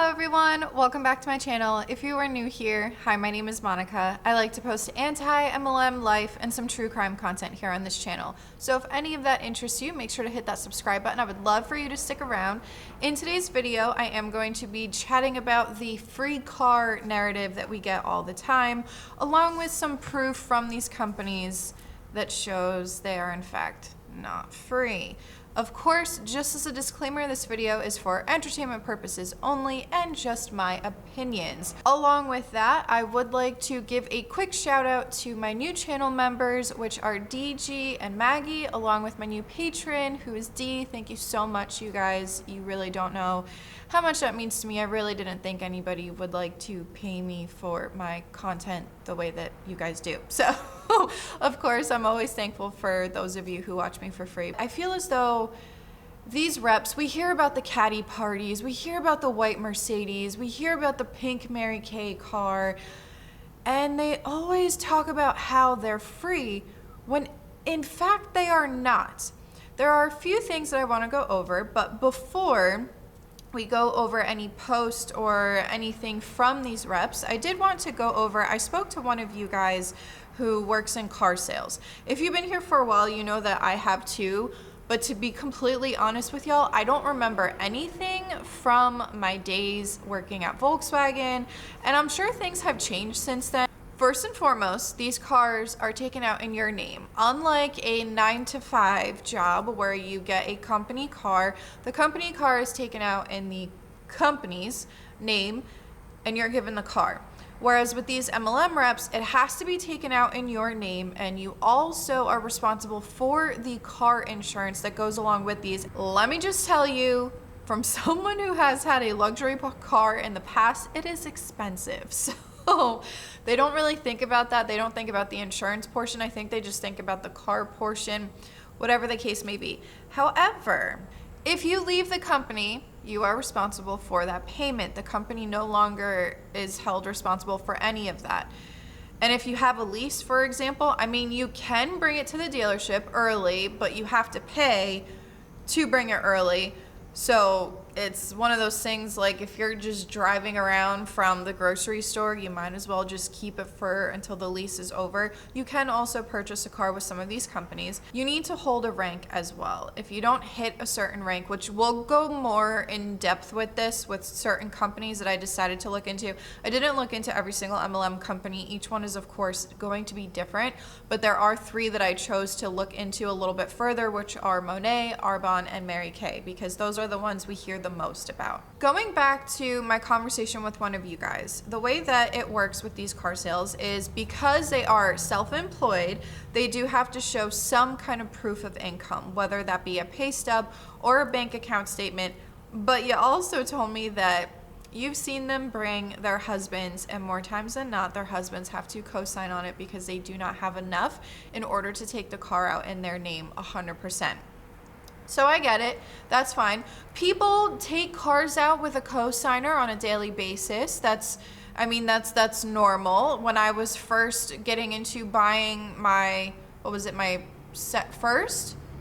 Hello everyone, welcome back to my channel. If you are new here, hi, my name is Monica. I like to post anti-MLM life and some true crime content here on this channel. So if any of that interests you, make sure to hit that subscribe button. I would love for you to stick around. In today's video, I am going to be chatting about the free car narrative that we get all the time, along with some proof from these companies that shows they are in fact not free. Of course, just as a disclaimer, this video is for entertainment purposes only and just my opinions. Along with that, I would like to give a quick shout out to my new channel members, which are DG and Maggie, along with my new patron, who is D. Thank you so much, you guys. You really don't know how much that means to me. I really didn't think anybody would like to pay me for my content the way that you guys do. So, of course, I'm always thankful for those of you who watch me for free. I feel as though these reps, we hear about the caddy parties, we hear about the white Mercedes, we hear about the pink Mary Kay car, and they always talk about how they're free when in fact they are not. There are a few things that I want to go over, but before we go over any post or anything from these reps, I did want to go over, I spoke to one of you guys who works in car sales. If you've been here for a while, you know that I have too, but to be completely honest with y'all, I don't remember anything from my days working at Volkswagen, and I'm sure things have changed since then. First and foremost, these cars are taken out in your name. Unlike a 9-to-5 job where you get a company car, the company car is taken out in the company's name and you're given the car. Whereas with these MLM reps, it has to be taken out in your name, and you also are responsible for the car insurance that goes along with these. Let me just tell you, from someone who has had a luxury car in the past, it is expensive. So they don't really think about that. They don't think about the insurance portion. I think they just think about the car portion, whatever the case may be. However, if you leave the company, you are responsible for that payment. The company no longer is held responsible for any of that. And if you have a lease, for example, I mean, you can bring it to the dealership early, but you have to pay to bring it early. So it's one of those things, like if you're just driving around from the grocery store, you might as well just keep it for until the lease is over. You can also purchase a car with some of these companies. You need to hold a rank as well. If you don't hit a certain rank, which we'll go more in depth with this with certain companies that I decided to look into. I didn't look into every single MLM company. Each one is of course going to be different, but there are 3 that I chose to look into a little bit further, which are Monat, Arbonne, and Mary Kay, because those are the ones we hear the most about. Going back to my conversation with one of you guys, the way that it works with these car sales is because they are self-employed, they do have to show some kind of proof of income, whether that be a pay stub or a bank account statement. But you also told me that you've seen them bring their husbands, and more times than not, their husbands have to co-sign on it because they do not have enough in order to take the car out in their name 100%. So I get it, that's fine. People take cars out with a co-signer on a daily basis. That's normal. When I was first getting into buying my,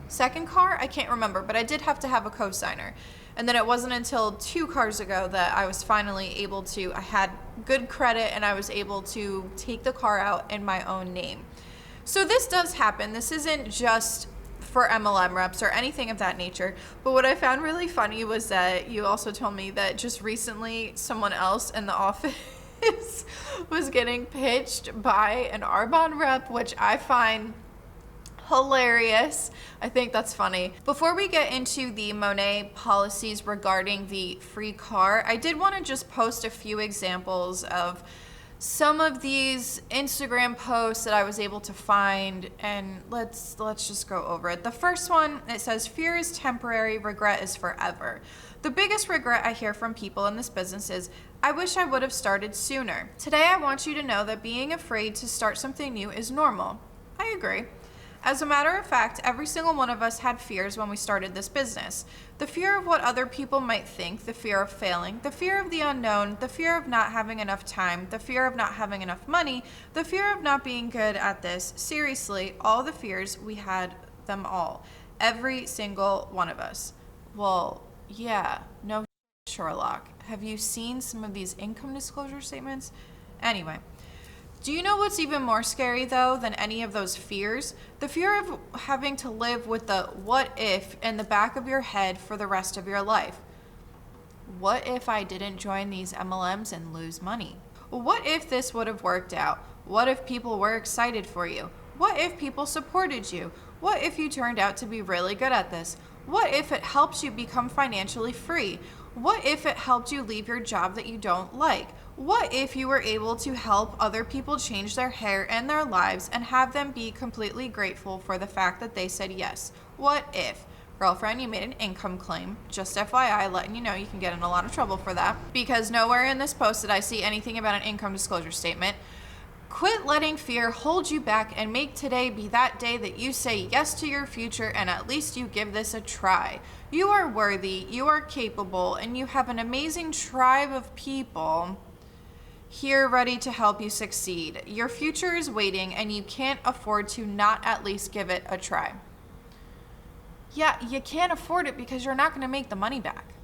second car? I can't remember, but I did have to have a co-signer. And then it wasn't until 2 cars ago that I was finally able to, I had good credit and I was able to take the car out in my own name. So this does happen. This isn't just for MLM reps or anything of that nature. But what I found really funny was that you also told me that just recently someone else in the office was getting pitched by an Arbonne rep, which I find hilarious. I think that's funny. Before we get into the Monat policies regarding the free car, I did want to just post a few examples of some of these Instagram posts that I was able to find, and let's just go over it. The first one, it says, "Fear is temporary, regret is forever." The biggest regret I hear from people in this business is, "I wish I would have started sooner." Today, I want you to know that being afraid to start something new is normal. I agree. As a matter of fact, every single one of us had fears when we started this business. The fear of what other people might think, the fear of failing, the fear of the unknown, the fear of not having enough time, the fear of not having enough money, the fear of not being good at this. Seriously, all the fears, we had them all. Every single one of us. Well, yeah, no Sherlock. Have you seen some of these income disclosure statements? Anyway, do you know what's even more scary though than any of those fears? The fear of having to live with the what if in the back of your head for the rest of your life. What if I didn't join these MLMs and lose money? What if this would have worked out? What if people were excited for you? What if people supported you? What if you turned out to be really good at this? What if it helps you become financially free? What if it helped you leave your job that you don't like? What if you were able to help other people change their hair and their lives and have them be completely grateful for the fact that they said yes? What if? Girlfriend, you made an income claim. Just FYI, letting you know you can get in a lot of trouble for that, because nowhere in this post did I see anything about an income disclosure statement. Quit letting fear hold you back and make today be that day that you say yes to your future and at least you give this a try. You are worthy, you are capable, and you have an amazing tribe of people here ready to help you succeed. Your future is waiting and you can't afford to not at least give it a try. Yeah, you can't afford it because you're not going to make the money back.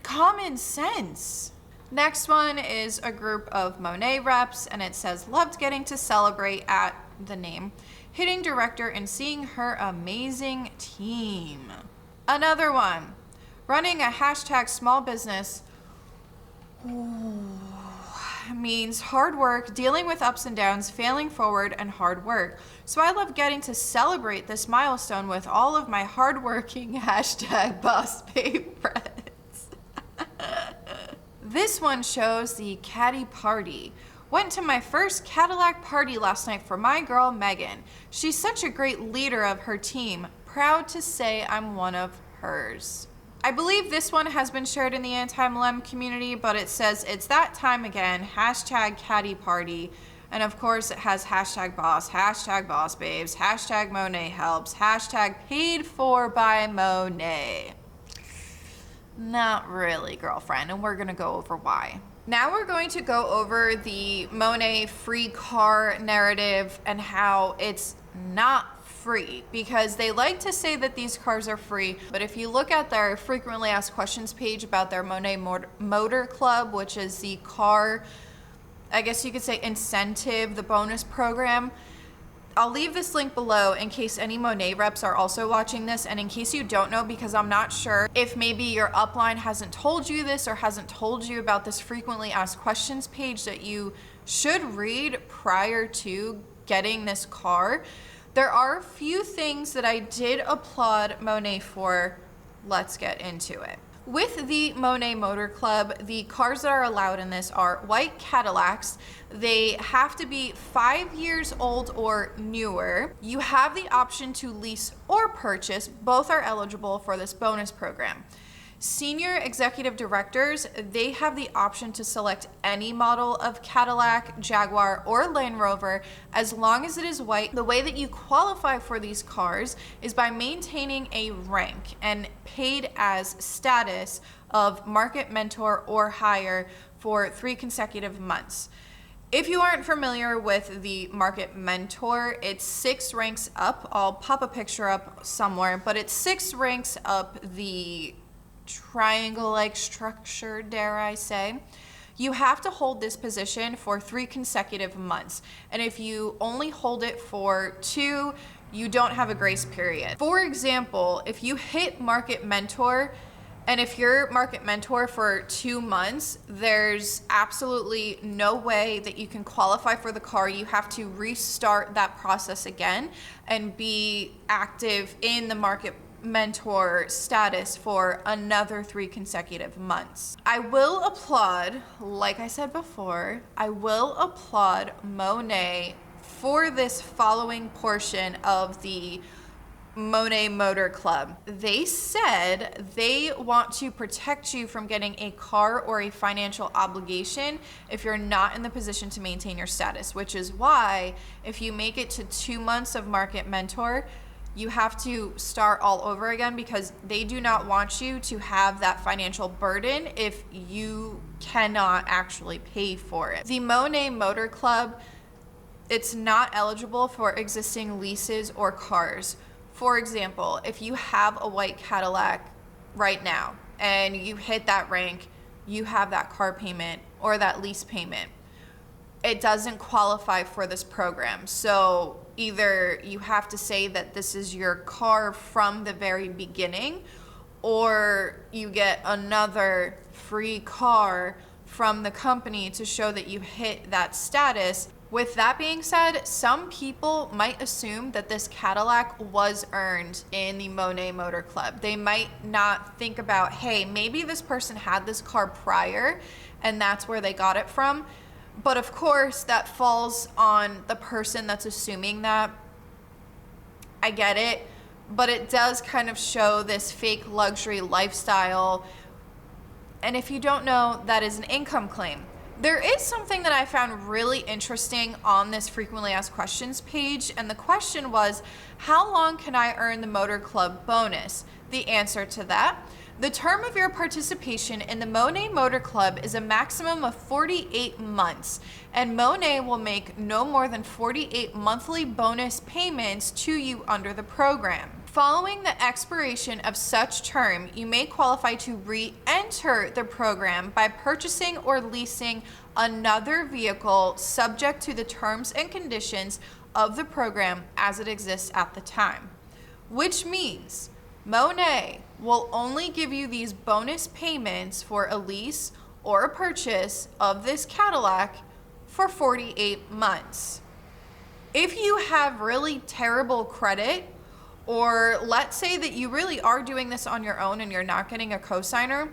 Common sense. Next one is a group of Monat reps, and it says, loved getting to celebrate at the name, hitting director and seeing her amazing team. Another one, running a hashtag small business means hard work, dealing with ups and downs, failing forward, and hard work. So I love getting to celebrate this milestone with all of my hardworking hashtag boss babe friends. This one shows the caddy party. Went to my first Cadillac party last night for my girl Megan. She's such a great leader of her team. Proud to say I'm one of hers. I believe this one has been shared in the anti-MLM community, but it says it's that time again, hashtag caddy party. And of course it has hashtag boss babes, hashtag Monat helps, hashtag paid for by Monat. Not really, girlfriend, and we're gonna go over why. Now we're going to go over the Monat free car narrative and how it's not free, because they like to say that these cars are free, but if you look at their frequently asked questions page about their Monat Motor Club, which is the car, I guess you could say incentive, the bonus program, I'll leave this link below in case any Monat reps are also watching this, and in case you don't know, because I'm not sure if maybe your upline hasn't told you this or hasn't told you about this frequently asked questions page that you should read prior to getting this car. There are a few things that I did applaud Monat for. Let's get into it. With the Monat Motor Club, the cars that are allowed in this are white Cadillacs. They have to be 5 years old or newer. You have the option to lease or purchase. Both are eligible for this bonus program. Senior executive directors, they have the option to select any model of Cadillac, Jaguar, or Land Rover as long as it is white. The way that you qualify for these cars is by maintaining a rank and paid as status of market mentor or higher for 3 consecutive months. If you aren't familiar with the market mentor, it's 6 ranks up. I'll pop a picture up somewhere, but it's 6 ranks up the triangle-like structure, dare I say. You have to hold this position for 3 consecutive months. And if you only hold it for 2, you don't have a grace period. For example, if you hit market mentor, and if you're market mentor for 2 months, there's absolutely no way that you can qualify for the car. You have to restart that process again and be active in the market mentor status for another 3 consecutive months. I will applaud, like I said before, I will applaud Monat for this following portion of the Monat Motor Club. They said they want to protect you from getting a car or a financial obligation if you're not in the position to maintain your status, which is why if you make it to 2 months of market mentor, you have to start all over again, because they do not want you to have that financial burden if you cannot actually pay for it. The Monat Motor Club, it's not eligible for existing leases or cars. For example, if you have a white Cadillac right now and you hit that rank, you have that car payment or that lease payment, it doesn't qualify for this program. So either you have to say that this is your car from the very beginning, or you get another free car from the company to show that you hit that status. With that being said, some people might assume that this Cadillac was earned in the Monat Motor Club. They might not think about, hey, maybe this person had this car prior and that's where they got it from. But of course, that falls on the person that's assuming that. I get it, but it does kind of show this fake luxury lifestyle. And if you don't know, that is an income claim. There is something that I found really interesting on this frequently asked questions page, and the question was, how long can I earn the Motor Club bonus? The answer to that: the term of your participation in the Monat Motor Club is a maximum of 48 months, and Monat will make no more than 48 monthly bonus payments to you under the program. Following the expiration of such term, you may qualify to re-enter the program by purchasing or leasing another vehicle subject to the terms and conditions of the program as it exists at the time. Which means Monat will only give you these bonus payments for a lease or a purchase of this Cadillac for 48 months. If you have really terrible credit, or let's say that you really are doing this on your own and you're not getting a cosigner,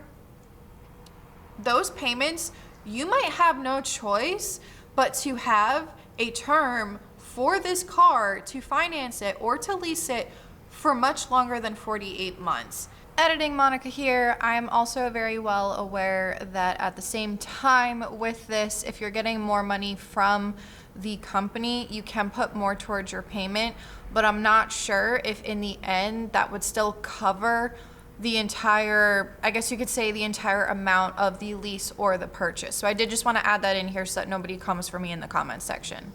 those payments, you might have no choice but to have a term for this car to finance it or to lease it for much longer than 48 months. Editing Monica here. I am also very well aware that at the same time with this, if you're getting more money from the company, you can put more towards your payment, but I'm not sure if in the end that would still cover the entire, I guess you could say the entire amount of the lease or the purchase. So I did just want to add that in here so that nobody comes for me in the comment section.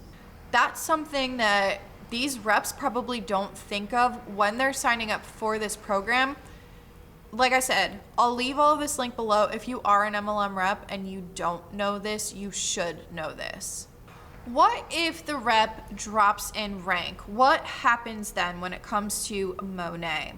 That's something that these reps probably don't think of when they're signing up for this program. Like I said, I'll leave all of this link below. If you are an MLM rep and you don't know this, you should know this. What if the rep drops in rank? What happens then when it comes to Monat?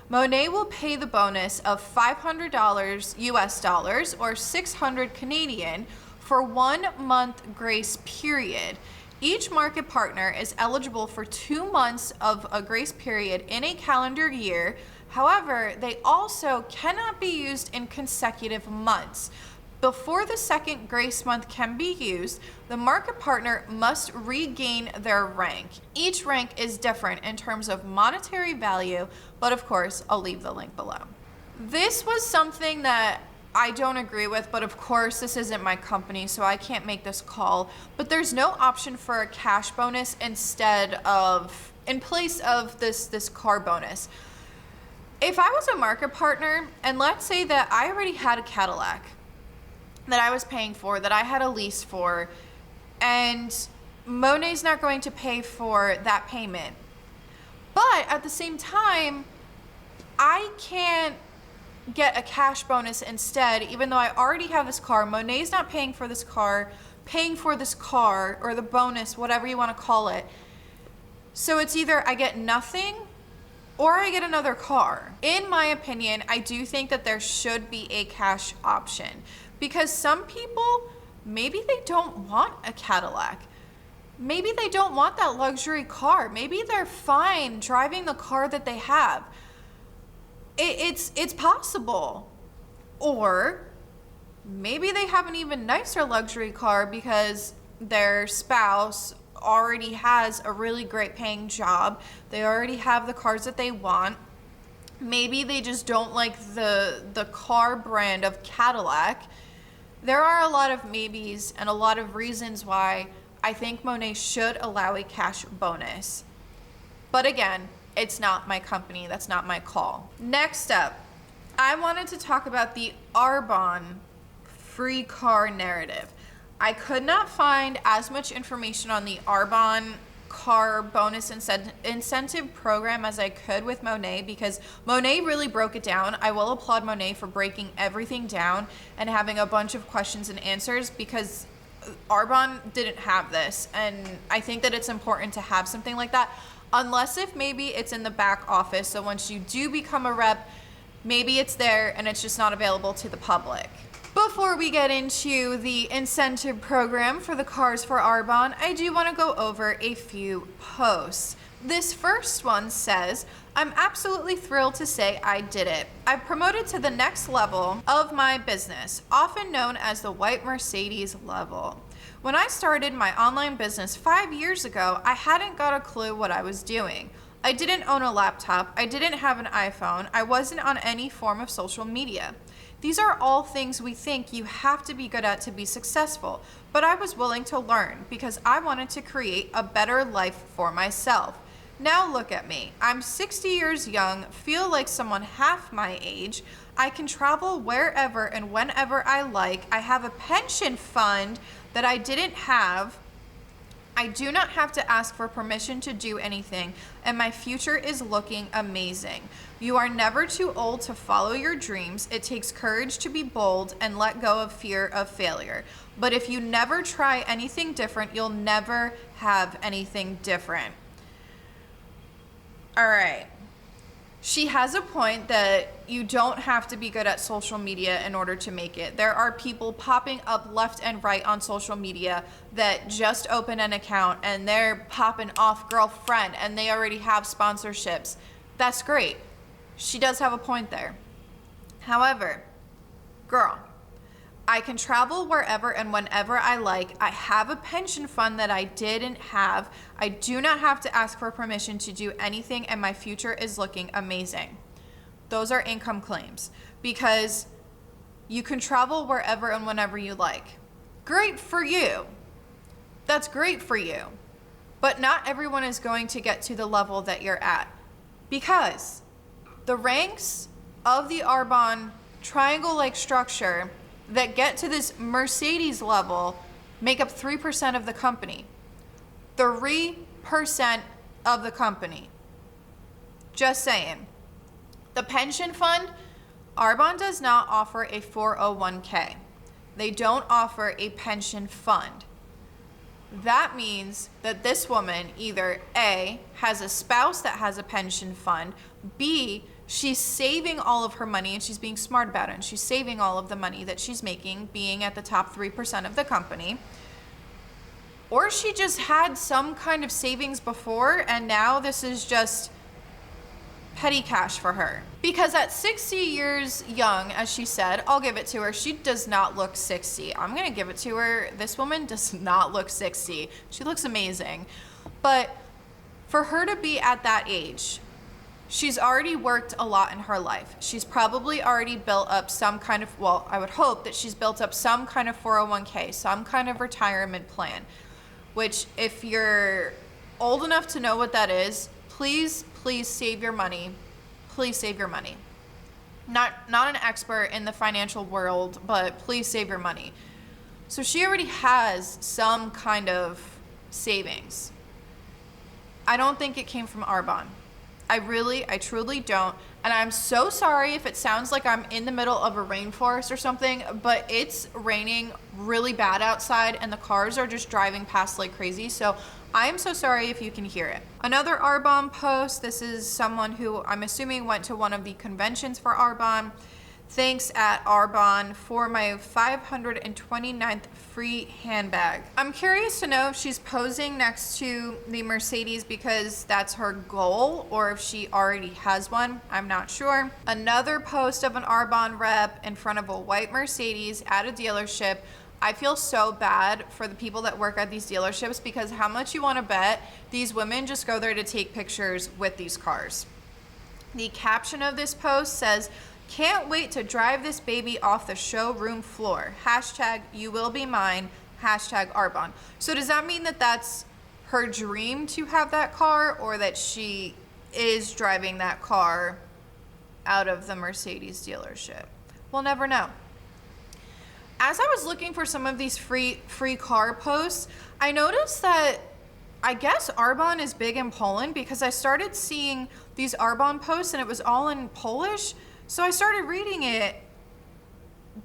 Monat will pay the bonus of $500 US dollars or 600 Canadian for 1 month grace period. Each market partner is eligible for 2 months of a grace period in a calendar year. However, they also cannot be used in consecutive months. Before the second grace month can be used, the market partner must regain their rank. Each rank is different in terms of monetary value, but of course, I'll leave the link below. This was something that I don't agree with, but of course, this isn't my company, so I can't make this call. But there's no option for a cash bonus in place of this car bonus. If I was a market partner, and let's say that I already had a Cadillac that I was paying for, that I had a lease for, and Monat's not going to pay for that payment. But at the same time, I can't get a cash bonus instead, even though I already have this car. Monat's not paying for this car, or the bonus, whatever you want to call it. So it's either I get nothing or I get another car. In my opinion, I do think that there should be a cash option, because some people, maybe they don't want a Cadillac. Maybe they don't want that luxury car. Maybe they're fine driving the car that they have. It's possible. Or maybe they have an even nicer luxury car because their spouse already has a really great paying job. They already have the cars that they want. Maybe they just don't like the car brand of Cadillac. There are a lot of maybes and a lot of reasons why I think Monat should allow a cash bonus. But again, it's not my company. That's not my call. Next up, I wanted to talk about the Arbonne free car narrative. I could not find as much information on the Arbonne car bonus incentive program as I could with Monat, because Monat really broke it down. I will applaud Monat for breaking everything down and having a bunch of questions and answers, because Arbonne didn't have this, and I think that it's important to have something like that, unless if maybe it's in the back office. So once you do become a rep, maybe it's there and it's just not available to the public. Before we get into the incentive program for the Cars for Arbonne, I do want to go over a few posts. This first one says, I'm absolutely thrilled to say I did it. I've promoted to the next level of my business, often known as the white Mercedes level. When I started my online business 5 years ago, I hadn't got a clue what I was doing. I didn't own a laptop. I didn't have an iPhone. I wasn't on any form of social media. These are all things we think you have to be good at to be successful, but I was willing to learn because I wanted to create a better life for myself. Now look at me. I'm 60 years young, feel like someone half my age. I can travel wherever and whenever I like. I have a pension fund that I didn't have. I do not have to ask for permission to do anything, and my future is looking amazing. You are never too old to follow your dreams. It takes courage to be bold and let go of fear of failure. But if you never try anything different, you'll never have anything different. All right. She has a point that you don't have to be good at social media in order to make it. There are people popping up left and right on social media that just open an account and they're popping off girlfriend and they already have sponsorships. That's great. She does have a point there. However, girl, I can travel wherever and whenever I like. I have a pension fund that I didn't have. I do not have to ask for permission to do anything, and my future is looking amazing. Those are income claims, because you can travel wherever and whenever you like. Great for you. That's great for you. But not everyone is going to get to the level that you're at, because the ranks of the Arbonne triangle-like structure that get to this Mercedes level make up 3% of the company. 3% of the company. Just saying. The pension fund, Arbonne does not offer a 401k. They don't offer a pension fund. That means that this woman either A, has a spouse that has a pension fund, B, she's saving all of her money and she's being smart about it, and she's saving all of the money that she's making being at the top 3% of the company. Or she just had some kind of savings before and now this is just petty cash for her. Because at 60 years young, as she said, I'll give it to her, she does not look 60. I'm gonna give it to her. This woman does not look 60. She looks amazing. But for her to be at that age, she's already worked a lot in her life. She's probably already built up some kind of, well, I would hope that she's built up some kind of 401k, some kind of retirement plan, which if you're old enough to know what that is, please save your money. Please save your money. Not an expert in the financial world, but please save your money. So she already has some kind of savings. I don't think it came from Arbonne. I truly don't. And I'm so sorry if it sounds like I'm in the middle of a rainforest or something, but it's raining really bad outside and the cars are just driving past like crazy. So I'm so sorry if you can hear it. Another Arbonne post. This is someone who I'm assuming went to one of the conventions for Arbonne. Thanks at Arbonne for my 529th free handbag. I'm curious to know if she's posing next to the Mercedes because that's her goal or if she already has one. I'm not sure. Another post of an Arbonne rep in front of a white Mercedes at a dealership. I feel so bad for the people that work at these dealerships because how much you want to bet these women just go there to take pictures with these cars. The caption of this post says, "Can't wait to drive this baby off the showroom floor. Hashtag you will be mine. Hashtag Arbonne." So does that mean that that's her dream to have that car, or that she is driving that car out of the Mercedes dealership? We'll never know. As I was looking for some of these free car posts, I noticed that I guess Arbonne is big in Poland because I started seeing these Arbonne posts and it was all in Polish. So I started reading it.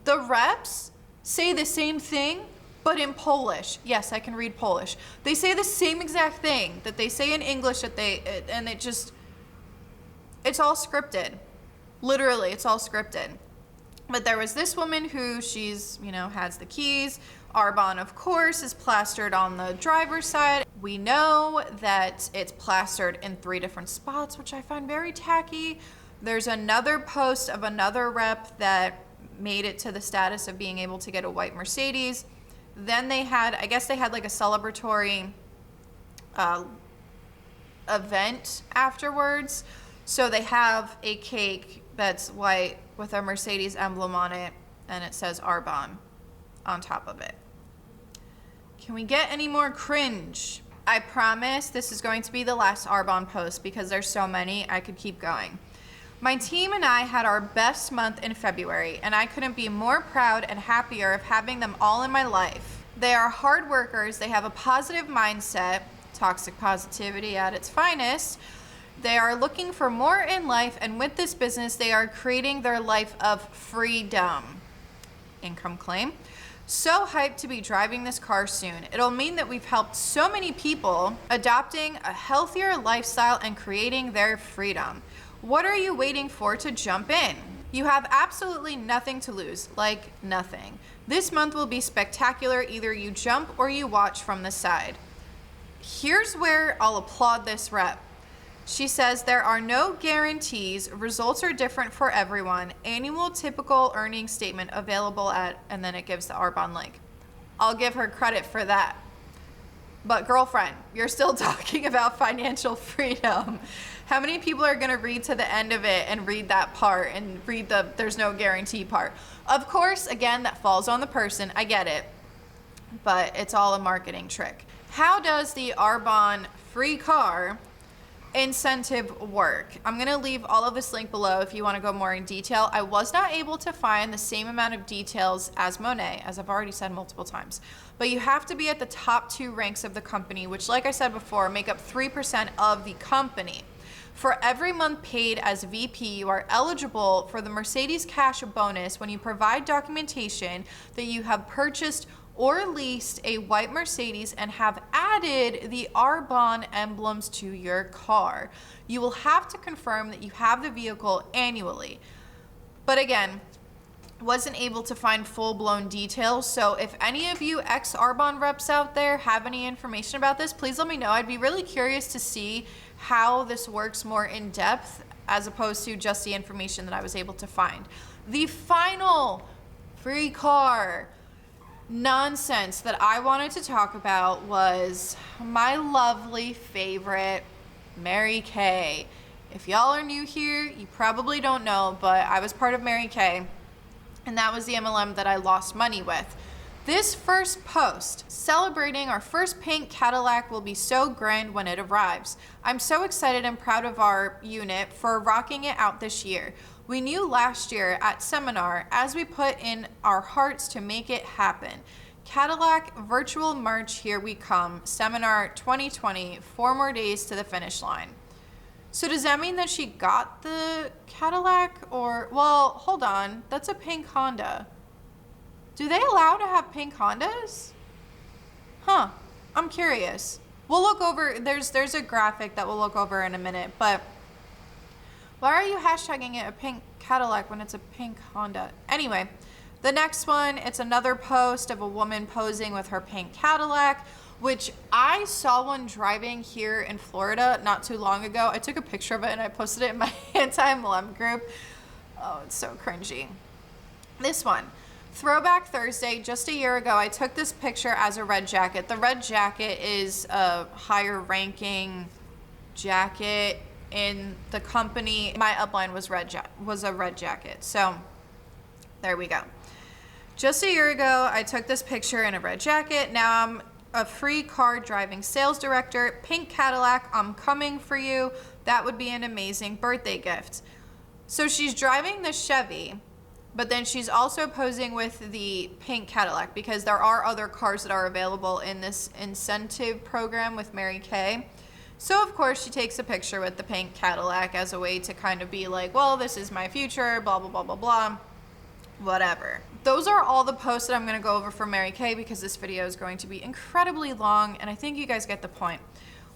The reps say the same thing, but in Polish. Yes, I can read Polish. They say the same exact thing that they say in English and it's all scripted. Literally, it's all scripted. But there was this woman who she's, has the keys. Arbonne, of course, is plastered on the driver's side. We know that it's plastered in 3 different spots, which I find very tacky. There's another post of another rep that made it to the status of being able to get a white Mercedes. Then they had like a celebratory event afterwards. So they have a cake that's white with a Mercedes emblem on it, and it says Arbonne on top of it. Can we get any more cringe? I promise this is going to be the last Arbonne post because there's so many, I could keep going. My team and I had our best month in February, and I couldn't be more proud and happier of having them all in my life. They are hard workers, they have a positive mindset, toxic positivity at its finest. They are looking for more in life, and with this business, they are creating their life of freedom. Income claim. So hyped to be driving this car soon. It'll mean that we've helped so many people adopting a healthier lifestyle and creating their freedom. What are you waiting for to jump in? You have absolutely nothing to lose, like nothing. This month will be spectacular. Either you jump or you watch from the side. Here's where I'll applaud this rep. She says there are no guarantees. Results are different for everyone. Annual typical earnings statement available at, and then it gives the Arbonne link. I'll give her credit for that. But girlfriend, you're still talking about financial freedom. How many people are gonna read to the end of it and read that part and read the there's no guarantee part? Of course, again, that falls on the person. I get it, but it's all a marketing trick. How does the Arbonne free car incentive work? I'm gonna leave all of this link below if you wanna go more in detail. I was not able to find the same amount of details as Monat, as I've already said multiple times. But you have to be at the top 2 ranks of the company, which like I said before, make up 3% of the company. For every month paid as VP, you are eligible for the Mercedes cash bonus when you provide documentation that you have purchased or leased a white Mercedes and have added the Arbonne emblems to your car. You will have to confirm that you have the vehicle annually. But again, wasn't able to find full-blown details, so if any of you ex-Arbonne reps out there have any information about this, please let me know. I'd be really curious to see how this works more in depth as opposed to just the information that I was able to find. The final free car nonsense that I wanted to talk about was my lovely favorite, Mary Kay. If y'all are new here, you probably don't know, but I was part of Mary Kay, and that was the MLM that I lost money with. This first post, celebrating our first pink Cadillac, will be so grand when it arrives. I'm so excited and proud of our unit for rocking it out this year. We knew last year at seminar as we put in our hearts to make it happen. Cadillac virtual March, here we come. Seminar 2020, 4 more days to the finish line. So does that mean that she got the Cadillac or, well, hold on, that's a pink Honda. Do they allow to have pink Hondas? Huh, I'm curious. We'll look over, there's a graphic that we'll look over in a minute, but why are you hashtagging it a pink Cadillac when it's a pink Honda? Anyway, the next one, it's another post of a woman posing with her pink Cadillac, which I saw one driving here in Florida not too long ago. I took a picture of it and I posted it in my anti-MLM group. Oh, it's so cringy. This one. Throwback Thursday, just a year ago, I took this picture as a red jacket. The red jacket is a higher ranking jacket in the company. My upline was a red jacket. So there we go. Just a year ago, I took this picture in a red jacket. Now I'm a free car driving sales director. Pink Cadillac, I'm coming for you. That would be an amazing birthday gift. So she's driving the Chevy. But then she's also posing with the pink Cadillac because there are other cars that are available in this incentive program with Mary Kay. So of course she takes a picture with the pink Cadillac as a way to kind of be like, well, this is my future, blah, blah, blah, blah, blah, whatever. Those are all the posts that I'm going to go over for Mary Kay because this video is going to be incredibly long and I think you guys get the point.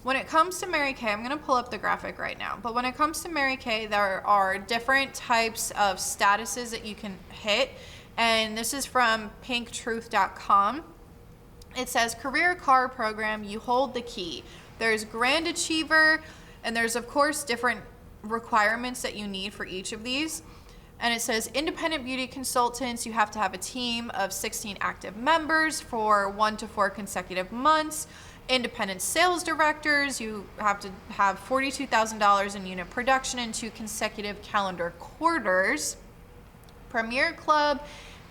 When it comes to Mary Kay, I'm going to pull up the graphic right now, but when it comes to Mary Kay, there are different types of statuses that you can hit, and this is from pinktruth.com. It says, career car program, you hold the key. There's Grand Achiever, and there's of course different requirements that you need for each of these. And it says independent beauty consultants, you have to have a team of 16 active members for 1 to 4 consecutive months. Independent sales directors, you have to have $42,000 in unit production in 2 consecutive calendar quarters. Premier Club,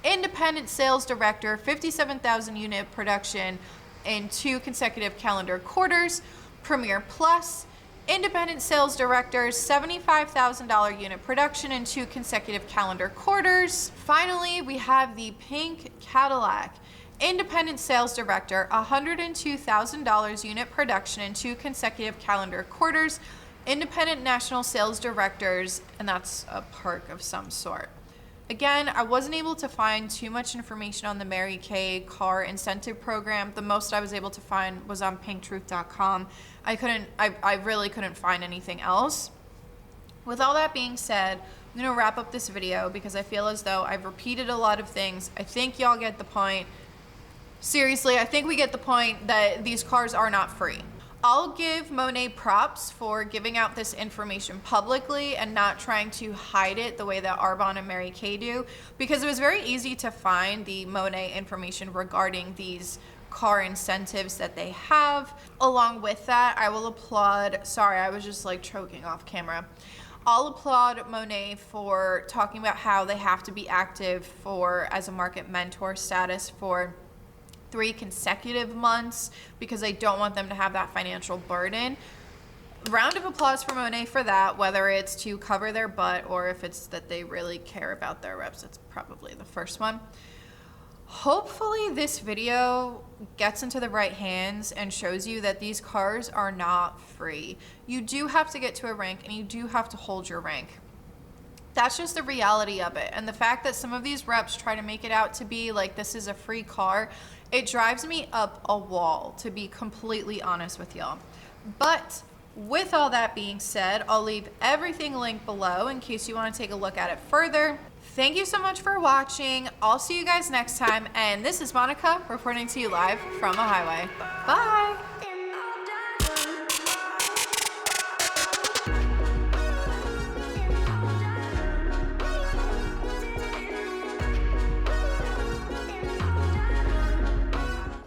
independent sales director, 57,000 unit production in 2 consecutive calendar quarters. Premier Plus, independent sales director, $75,000 unit production in 2 consecutive calendar quarters. Finally, we have the pink Cadillac. Independent sales director, $102,000 unit production in 2 consecutive calendar quarters. Independent national sales directors, and that's a perk of some sort. Again, I wasn't able to find too much information on the Mary Kay car incentive program. The most I was able to find was on pinktruth.com. I really couldn't find anything else. With all that being said, I'm gonna wrap up this video because I feel as though I've repeated a lot of things. I think y'all get the point. Seriously, I think we get the point that these cars are not free. I'll give Monat props for giving out this information publicly and not trying to hide it the way that Arbonne and Mary Kay do, because it was very easy to find the Monat information regarding these car incentives that they have. Along with that, I will applaud, sorry, I was just like choking off camera. I'll applaud Monat for talking about how they have to be active for as a market mentor status for 3 consecutive months because I don't want them to have that financial burden. Round of applause for Monat for that, whether it's to cover their butt or if it's that they really care about their reps. It's probably the first one. Hopefully this video gets into the right hands and shows you that these cars are not free. You do have to get to a rank and you do have to hold your rank. That's just the reality of it. And the fact that some of these reps try to make it out to be like this is a free car, it drives me up a wall, to be completely honest with y'all. But with all that being said, I'll leave everything linked below in case you want to take a look at it further. Thank you so much for watching. I'll see you guys next time. And this is Monica reporting to you live from a highway. Bye.